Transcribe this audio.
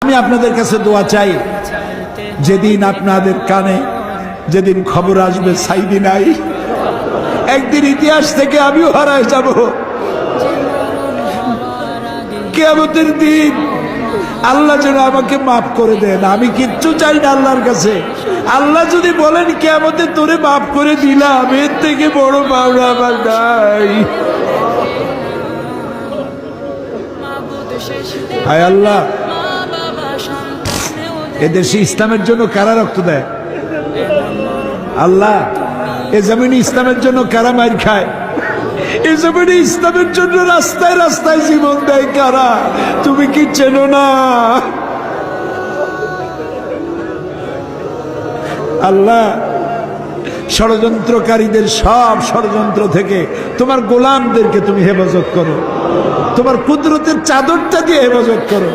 আমি আপনাদের কাছে দোয়া চাই, যেদিন আপনাদের কানে যেদিন খবর আসবে সাইদি নাই, একদিন ইতিহাস থেকে আমিও হারায় যাব। কিয়ামতের দিন আল্লাহ যেন আমাকে মাফ করে দেন। আমি কিচ্ছু চাই না আল্লাহর কাছে। আল্লাহ যদি বলেন কিয়ামতে তোরে মাফ করে দিলাম, এর থেকে বড় পাওনা আমার নাই। হায় আল্লাহ, এদেশে ইসলামের জন্য কারা রক্ত দেয়? আল্লাহ, এ জমিনে ইসলামের জন্য কারা মার খায়? এ জমিনে ইসলামের জন্য রাস্তায় রাস্তায় জীবন দেয় কারা? তুমি কি চেনো না? আল্লাহ, ষড়যন্ত্রকারীদের সব ষড়যন্ত্র থেকে তোমার গোলামদেরকে তুমি হেফাজত করো, তোমার কুদরতের চাদরটা দিয়ে হেফাজত করো।